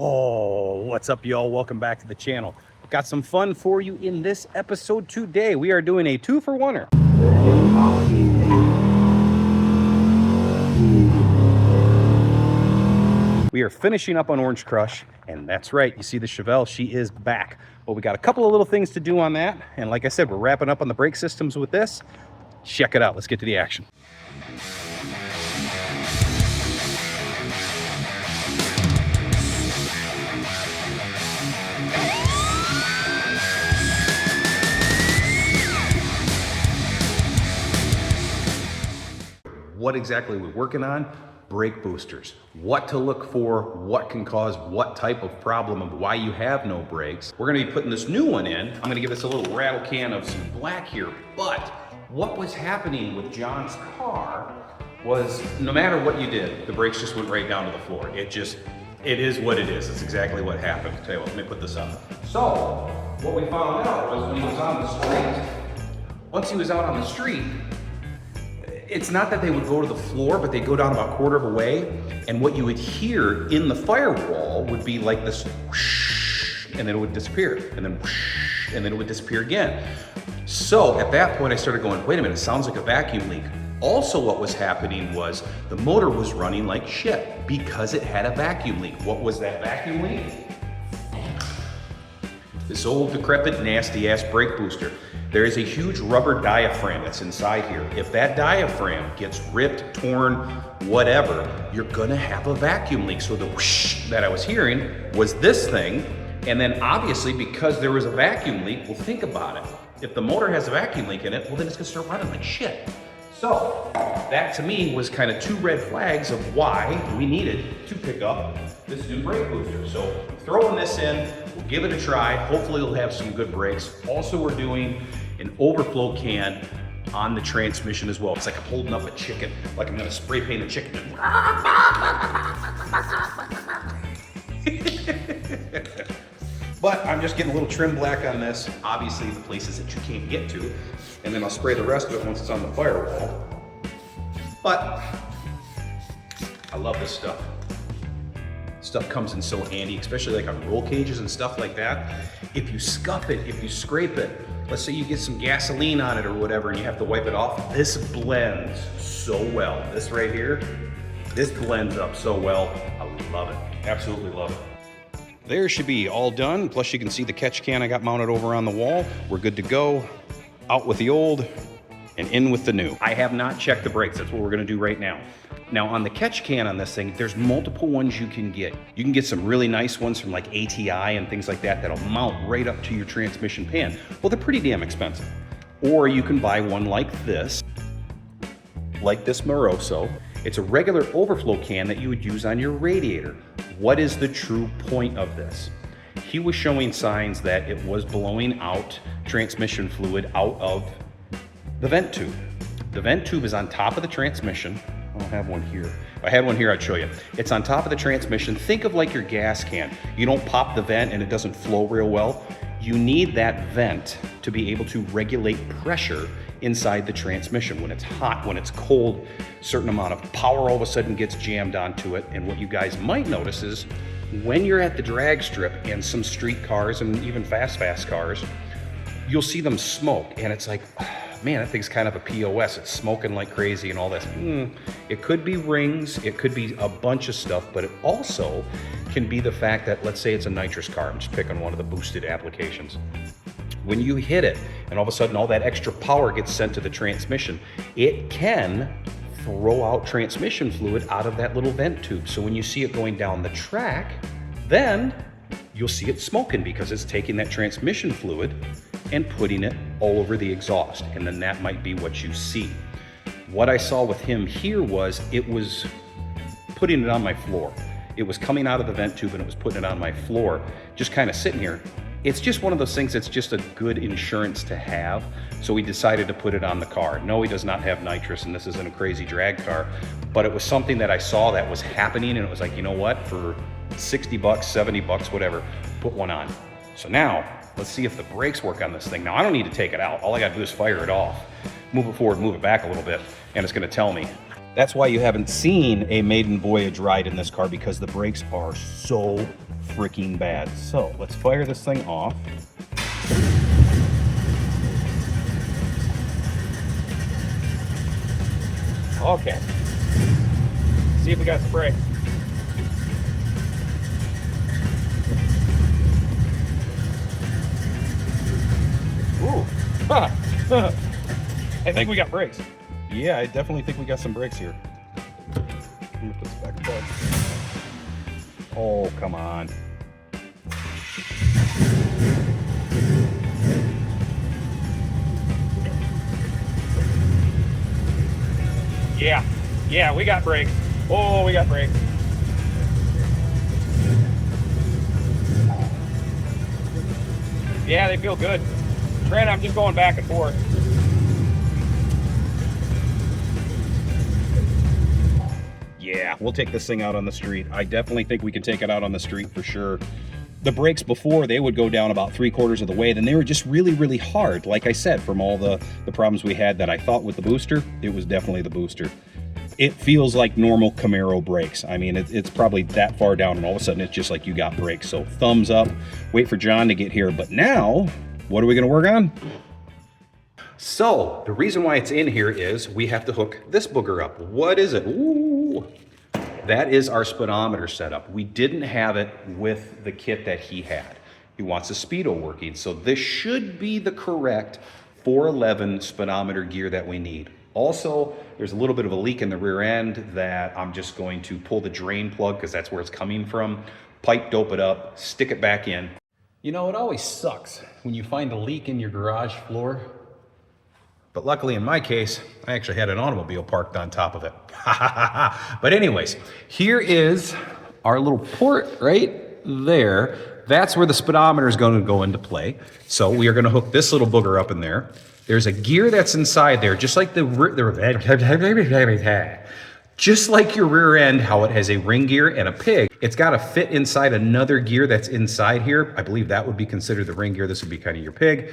Oh, what's up, y'all? Welcome back to the channel. Got some fun for you in this episode today. We are doing a 2-for-1er. We are finishing up on Orange Crush, and that's right, you see the Chevelle, she is back. But we got a couple of little things to do on that, and like I said, we're wrapping up on the brake systems with this. Check it out. Let's get to the action. What exactly we're working on? Brake boosters. What to look for, what can cause what type of problem, and why you have no brakes. We're gonna be putting this new one in. I'm gonna give this a little rattle can of some black here, but what was happening with John's car was no matter what you did, the brakes just went right down to the floor. It is what it is. It's exactly what happened. I'll tell you what, let me put this up. So, what we found out was when he was on the street, once he was out on the street, it's not that they would go to the floor, but they go down about a quarter of a way, and what you would hear in the firewall would be like this whoosh, and then it would disappear, and then whoosh, and then it would disappear again. So at that point I started going, wait a minute, it sounds like a vacuum leak. Also what was happening was the motor was running like shit because it had a vacuum leak. What was that vacuum leak? This old decrepit nasty ass brake booster. There is a huge rubber diaphragm that's inside here. If that diaphragm gets ripped, torn, whatever, you're gonna have a vacuum leak. So the whoosh that I was hearing was this thing, and then obviously because there was a vacuum leak, well think about it. If the motor has a vacuum leak in it, well then it's gonna start running like shit. So that to me was kind of two red flags of why we needed to pick up this new brake booster. So I'm throwing this in, we'll give it a try. Hopefully it'll have some good brakes. Also we're doing an overflow can on the transmission as well. It's like I'm holding up a chicken, like I'm gonna spray paint a chicken. But I'm just getting a little trim black on this, obviously the places that you can't get to, and then I'll spray the rest of it once it's on the firewall. But I love this stuff. Stuff comes in so handy, especially like on roll cages and stuff like that. If you scuff it, if you scrape it, let's say you get some gasoline on it or whatever and you have to wipe it off, this blends so well. This right here, this blends up so well. I love it, absolutely love it. There should be all done. Plus you can see the catch can I got mounted over on the wall. We're good to go. Out with the old and in with the new. I have not checked the brakes. That's what we're gonna do right now. Now on the catch can on this thing, there's multiple ones you can get. You can get some really nice ones from like ATI and things like that that'll mount right up to your transmission pan. Well, they're pretty damn expensive. Or you can buy one like this Moroso. It's a regular overflow can that you would use on your radiator. What is the true point of this? He was showing signs that it was blowing out transmission fluid out of the vent tube. The vent tube is on top of the transmission. I don't have one here. If I had one here, I'd show you. It's on top of the transmission. Think of like your gas can. You don't pop the vent and it doesn't flow real well. You need that vent to be able to regulate pressure inside the transmission. When it's hot, when it's cold, a certain amount of power all of a sudden gets jammed onto it. And what you guys might notice is when you're at the drag strip and some street cars and even fast cars, you'll see them smoke. And it's like, man, that thing's kind of a POS. It's smoking like crazy and all this. It could be rings, it could be a bunch of stuff, but it also can be the fact that, let's say it's a nitrous car. I'm just picking one of the boosted applications. When you hit it and all of a sudden all that extra power gets sent to the transmission, it can throw out transmission fluid out of that little vent tube. So when you see it going down the track, then you'll see it smoking because it's taking that transmission fluid and putting it all over the exhaust. And then that might be what you see. What I saw with him here was it was putting it on my floor. It was coming out of the vent tube and it was putting it on my floor, just kind of sitting here. It's just one of those things that's just a good insurance to have. So we decided to put it on the car. No, he does not have nitrous and this isn't a crazy drag car, but it was something that I saw that was happening and it was like, you know what, for 60 bucks, 70 bucks, whatever, put one on. So now let's see if the brakes work on this thing. Now I don't need to take it out. All I gotta do is fire it off, move it forward, move it back a little bit, and it's gonna tell me. That's why you haven't seen a maiden voyage ride in this car, because the brakes are so freaking bad. So let's fire this thing off. Okay. See if we got some brakes. Ooh. I think we got brakes. Yeah, I definitely think we got some brakes here. Let me put this back apart. Oh, come on. Yeah, we got brakes. Oh, we got brakes. Yeah, they feel good. Brandon, I'm just going back and forth. Yeah, we'll take this thing out on the street. I definitely think we can take it out on the street for sure. The brakes before, they would go down about 3/4 of the way, then they were just really, really hard. Like I said, from all the problems we had that I thought with the booster, it was definitely the booster. It feels like normal Camaro brakes. I mean, it's probably that far down and all of a sudden it's just like you got brakes. So thumbs up, wait for John to get here. But now, what are we gonna work on? So the reason why it's in here is we have to hook this booger up. What is it? Ooh, that is our speedometer setup. We didn't have it with the kit that he had. He wants a speedo working. So this should be the correct 411 speedometer gear that we need. Also, there's a little bit of a leak in the rear end that I'm just going to pull the drain plug because that's where it's coming from, pipe dope it up, stick it back in. You know, it always sucks when you find a leak in your garage floor. But luckily in my case, I actually had an automobile parked on top of it. But anyways, here is our little port right there. That's where the speedometer is going to go into play. So we are going to hook this little booger up in there. There's a gear that's inside there, just like just like your rear end, how it has a ring gear and a pig. It's got to fit inside another gear that's inside here. I believe that would be considered the ring gear. This would be kind of your pig.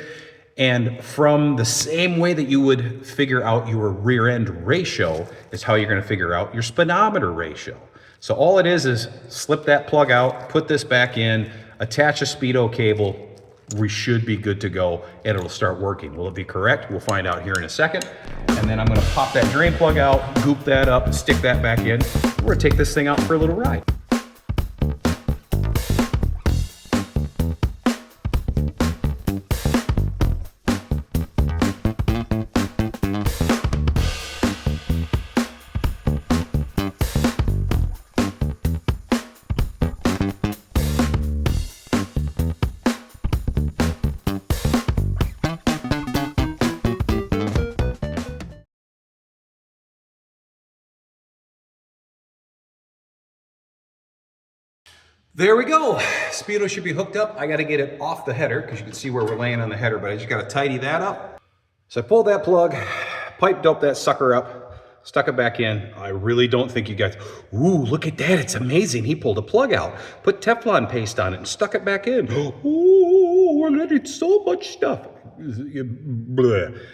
And from the same way that you would figure out your rear end ratio is how you're going to figure out your speedometer ratio. So all it is slip that plug out, put this back in, attach a speedo cable. We should be good to go and it'll start working. Will it be correct? We'll find out here in a second. And then I'm going to pop that drain plug out, goop that up, stick that back in. We're going to take this thing out for a little ride. There we go. Speedo should be hooked up. I got to get it off the header because you can see where we're laying on the header, but I just got to tidy that up. So I pulled that plug, pipe doped that sucker up, stuck it back in. I really don't think you guys, ooh, look at that. It's amazing. He pulled a plug out, put Teflon paste on it and stuck it back in. Ooh, we're letting so much stuff.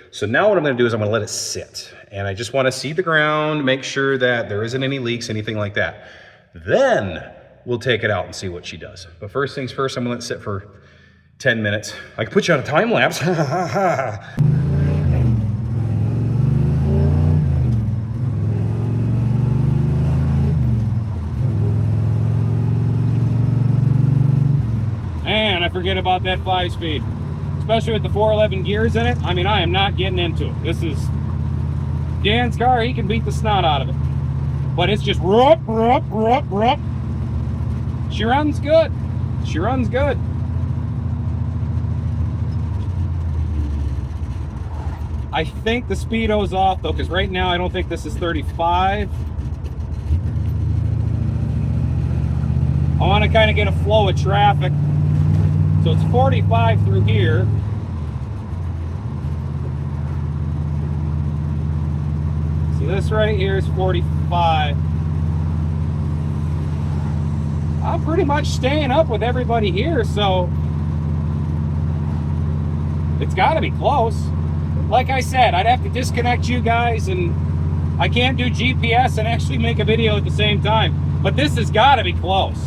So now what I'm going to do is I'm going to let it sit. And I just want to see the ground, make sure that there isn't any leaks, anything like that. Then we'll take it out and see what she does. But first things first, I'm gonna let it sit for 10 minutes. I can put you on a time lapse. Man, I forget about that 5-speed. Especially with the 411 gears in it. I mean, I am not getting into it. This is Dan's car, he can beat the snot out of it. But it's just rup, rup, rup, rup. She runs good. She runs good. I think the speedo's off though, because right now I don't think this is 35. I want to kind of get a flow of traffic. So it's 45 through here. So this right here is 45. I'm pretty much staying up with everybody here, so it's got to be close. Like I said, I'd have to disconnect you guys, and I can't do GPS and actually make a video at the same time. But this has got to be close.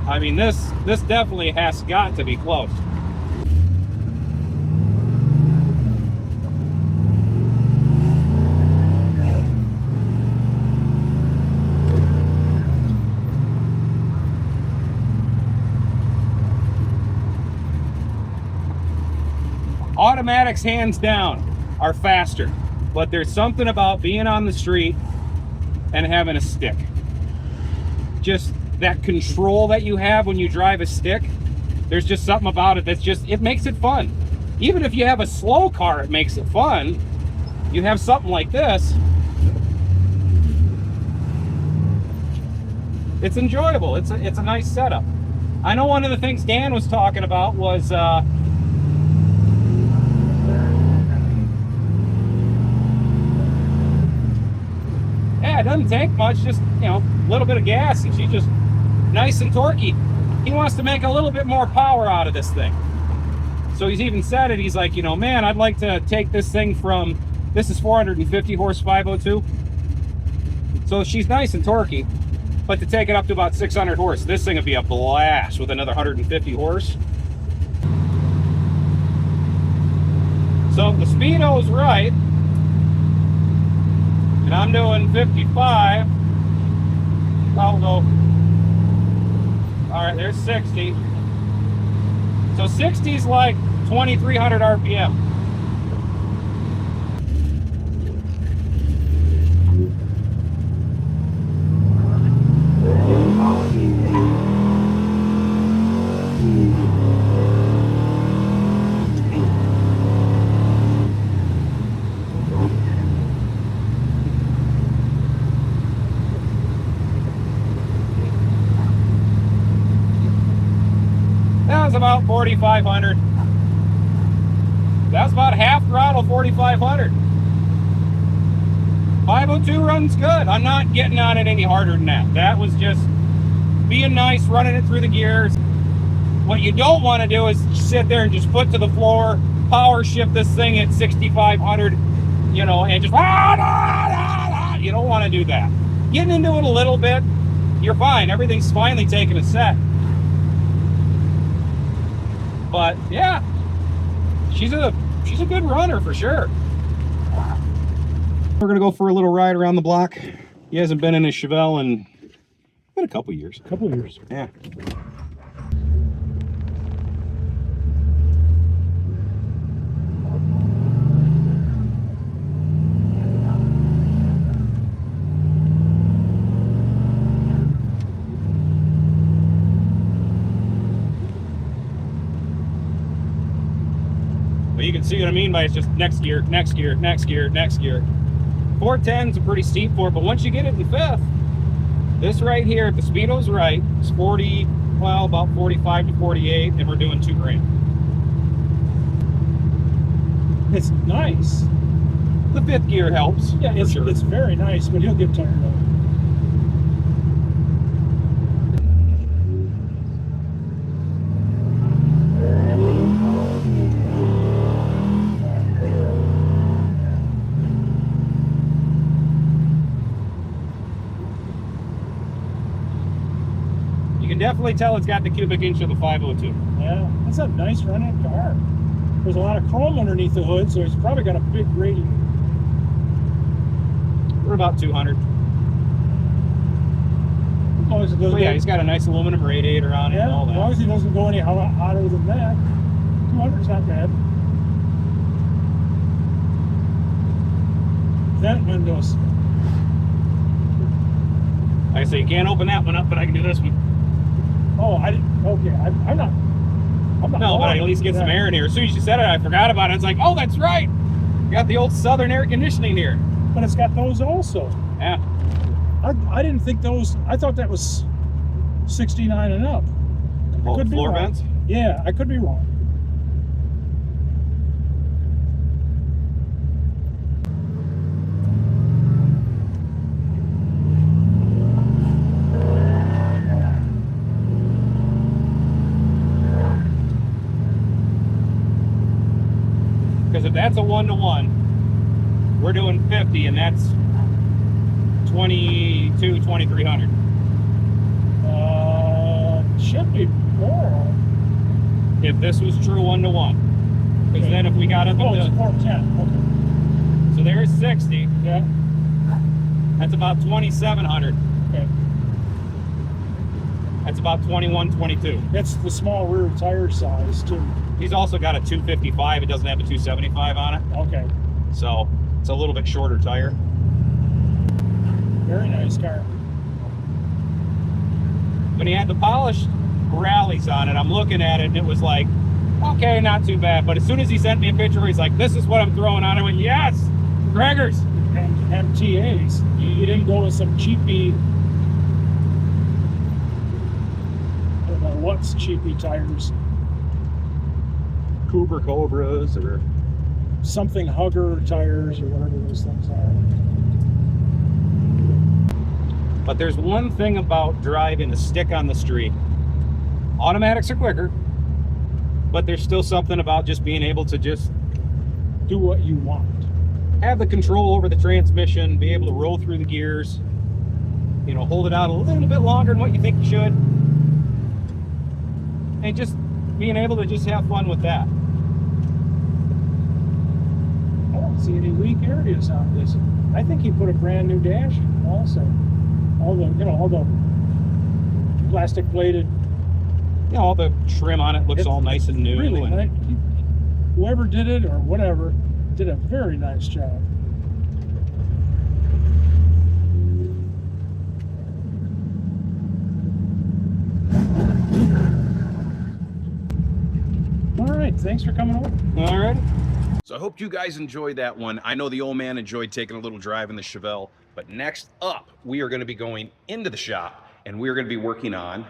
I mean, this definitely has got to be close. Automatics, hands down, are faster, but there's something about being on the street and having a stick. Just that control that you have when you drive a stick, there's just something about it that's just, it makes it fun. Even if you have a slow car, it makes it fun. You have something like this, it's enjoyable. It's a nice setup. I know one of the things Dan was talking about was it doesn't take much, just, you know, a little bit of gas and she's just nice and torquey. He wants to make a little bit more power out of this thing. So he's even said it, he's like, you know, man, I'd like to take this thing from, this is 450 horse 502. So she's nice and torquey, but to take it up to about 600 horse, this thing would be a blast with another 150 horse. So if the speedo's right, and I'm doing 55, I'll go, all right, there's 60. So 60 is like 2,300 RPM. That was about 4,500. That's about half throttle 4,500. 502 runs good. I'm not getting on it any harder than that. That was just being nice, running it through the gears. What you don't want to do is sit there and just foot to the floor, power shift this thing at 6,500, you know, and just you don't want to do that. Getting into it a little bit, you're fine. Everything's finally taking a set. But yeah, she's a good runner for sure. We're gonna go for a little ride around the block. He hasn't been in his Chevelle in a couple years. Yeah. You can see what I mean by it's just next gear, next gear, next gear, next gear. 410's pretty steep for it, but once you get it in fifth, this right here, if the speedo's right, it's 40, well, about 45 to 48, and we're doing 2 grand. It's nice. The fifth gear helps. Yeah, it's very nice, but you'll get tired of it. You can definitely tell it's got the cubic inch of the 502. Yeah, that's a nice running car. There's a lot of chrome underneath the hood, so it's probably got a big rating. We're about 200. As long as it doesn't yeah, he's got a nice aluminum radiator on it and all as that. long as he doesn't go any hotter than that. 200's not bad. Vent windows. Like I say, you can't open that one up, but I can do this one. Oh, I didn't. Okay, I'm not. No, but I at least get some air in here. As soon as you said it, I forgot about it. It's like, oh, that's right. You got the old Southern air conditioning here. But it's got those also. Yeah. I didn't think those. I thought that was 69 and up. Oh, Could be floor wrong. vents? Yeah, I could be wrong. Because if that's a 1-to-1, we're doing 50, and that's 2,300. should be more. If this was true 1-to-1. Because then if we got up Oh, it's into, 410. so there's 60, Okay. Yeah. that's about 2,700. Okay. That's about 21, 22. It's the small rear tire size too. He's also got a 255. It doesn't have a 275 on it. Okay. So it's a little bit shorter tire. Very nice car. When he had the polished rallies on it, I'm looking at it and it was like, okay, not too bad. But as soon as he sent me a picture, he's like, this is what I'm throwing on. I went, yes, Gregor's. And MTAs. You didn't go with some cheapy, I don't know what's cheapy tires. Cooper Cobras or Something Hugger tires or whatever those things are. But there's one thing about driving a stick on the street. Automatics are quicker, but there's still something about just being able to just Do what you want. have the control over the transmission, be able to roll through the gears, you know, hold it out a little bit longer than what you think you should. And just being able to just have fun with that. I don't see any weak areas on this. I think he put a brand new dash in also. All the, all the plastic plated. You know, all the trim on it looks all nice and new. Really, and whoever did it or whatever did a very nice job. All right, thanks for coming over. all right. So I hope you guys enjoyed that one. I know the old man enjoyed taking a little drive in the Chevelle, but next up, we are going to be going into the shop and we're going to be working on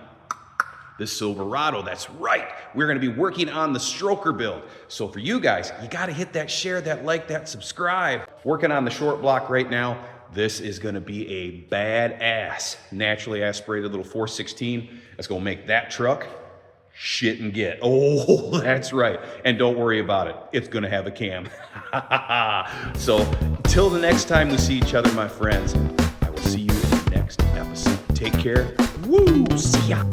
the Silverado. That's right. We're going to be working on the stroker build. So for you guys, you got to hit that share, that like, that subscribe. Working on the short block right now. This is going to be a badass naturally aspirated little 416. That's going to make that truck shit and get. Oh, that's right. And don't worry about it. It's going to have a cam. So until the next time we see each other, my friends, I will see you in the next episode. Take care. Woo! See ya.